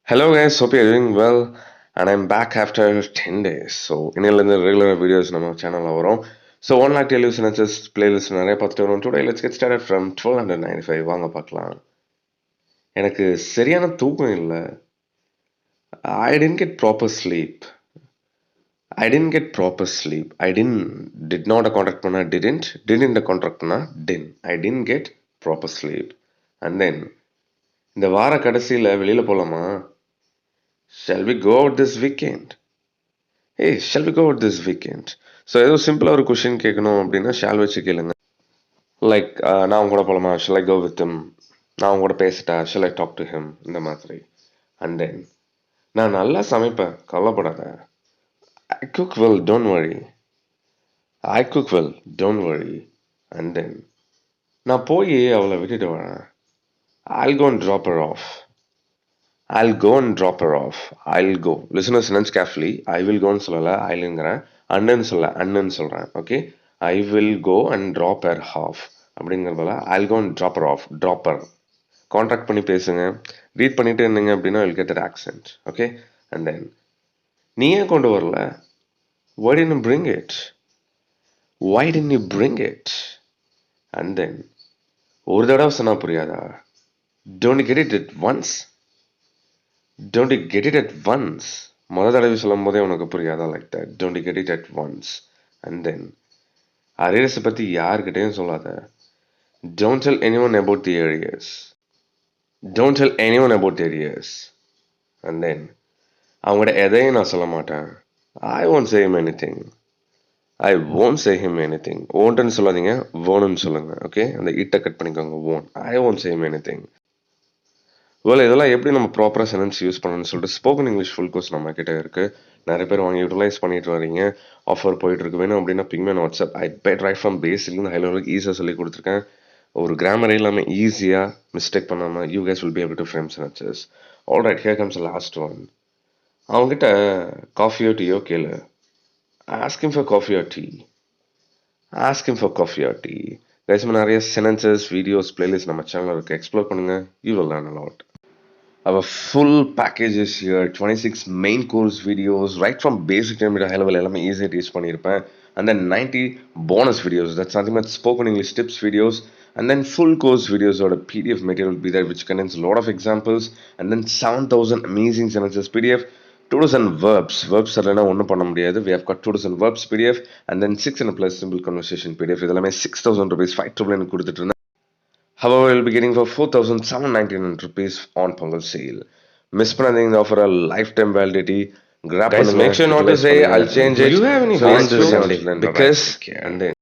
Hello guys, hope you're doing well and I'm back after 10 days. So இன்னிலிருந்து regular videos நம்ம சேனல்ல வரும். So 1 lakh tell you sentences playlist நிறைய பார்த்துட்டு வரோம். Today let's get started from 1295. வாங்க பார்க்கலாம். எனக்கு சரியான தூக்கம் இல்லை. I didn't get proper sleep. I didn't get proper sleep. Did not a contract பண்ணா didn't a contract பண்ணா didn't. I didn't get proper sleep. And then இந்த வார கடைசியில் வெளியில போலாமா? Shall we go out this weekend? Hey, shall we go out this weekend? So ஏதோ சிம்பிளாக ஒரு கொஷின் கேட்கணும் அப்படின்னா ஷால் வச்சு கேளுங்க. லைக் நான் உங்க கூட போகலாமா? Shall I go with him? நான் உங்க கூட பேசிட்டா? Shall I talk to him? இந்த மாதிரி. அண்ட் தென் நான் நல்லா சமைப்பேன், கவலைப்படாத. ஐ cook well, don't worry. I cook well, don't worry. And then நான் போய் அவளை விட்டுட்டு வரேன். I'll go and drop her off. I'll go and drop her off. I'll go. Listen to sentence carefully. I will go ன்னு சொல்லல, I'llங்கிறேன். அண்ணன் சொல்ல, அண்ணன் சொல்கிறேன். Okay, I will go and drop her off அப்படிங்கிறதால I'll go and drop her off. Drop her. Contract பண்ணி பேசுங்க. Read பண்ணிட்டு இருந்தீங்க அப்படின்னா you'll get that accent. Okay, and then நீ ஏன் கொண்டு வரல? Why didn't you bring it? Why didn't you bring it? And then ஒரு தடவை சொன்னா புரியாதா? Don't you get it at once? Don't you get it at once? மொதல் தடவை சொல்லும் போதே உனக்கு புரியாதா? Like that. Don't you get it at once? And then அரியர்ஸை பற்றி யார்கிட்டையும் சொல்லாத. Don't tell anyone about the areas. Don't tell anyone about the areas. And then அவங்கள்ட்ட எதையும் நான் சொல்ல மாட்டேன். I won't say him anything. I won't say him anything. won'tன்னு சொல்லாதீங்க, won'tன்னு சொல்லுங்க. ஓகே, அந்த இட்டை கட் பண்ணிக்கோங்க. won't. I won't say him anything. இதெல்லாம் எப்படி நம்ம ப்ராப்பராக சென்டென்ஸ் யூஸ் பண்ணணும்னு சொல்லிட்டு ஸ்போக்கன் இங்கிலீஷ் ஃபுல் கோர்ஸ் நம்ம கிட்டே இருக்குது. நிறைய பேர் வாங்கி யூட்டிலைஸ் பண்ணிட்டு வரீங்க. ஆஃபர் போயிட்டு இருக்கு. வேணும் அப்படின்னா பிங்மேன் WhatsApp. I bet right from பேசிக்லேருந்து ஹை லெவலுக்கு ஈஸியாக சொல்லி கொடுத்துருக்கேன். ஒரு கிராமர் இல்லாமல் ஈஸியாக மிஸ்டேக் பண்ணாமல் you case will be able to frame sentences. All right, here comes last one. அவங்ககிட்ட காஃபியோ டீயோ கேளு. Ask him for coffee or tea. Ask him for coffee or tea. Guys, நிறைய சென்டென்சஸ் வீடியோஸ் பிளேலிஸ்ட் நம்ம சேனலில் இருக்குது. Explore பண்ணுங்கள். You will learn a lot. Our full package is here. 26 main course videos, right from basic to high level, எல்லாமே ஈஸியாக teach பண்ணியிருப்பேன். And then 90 bonus videos. That's nothing but spoken English tips videos. And then full course videos or a PDF material will be there, which contains a lot of examples. And then 7,000 amazing sentences PDF. 2,000 verbs. Verbs இல்லைனா ஒன்றும் பண்ண முடியாது. We have got 2,000 verbs PDF. And then 600 plus simple conversation PDF. இதெல்லாமே 6,000 rupees 5,000 கொடுத்துட்டு இருந்தேன். However, we'll be getting for 4,799 rupees on Pongal sale. Miss பண்ணாதீங்க, the offer a lifetime validity. Grab. Guys, make sure not to say I'll change it. Do you have any ways to because and then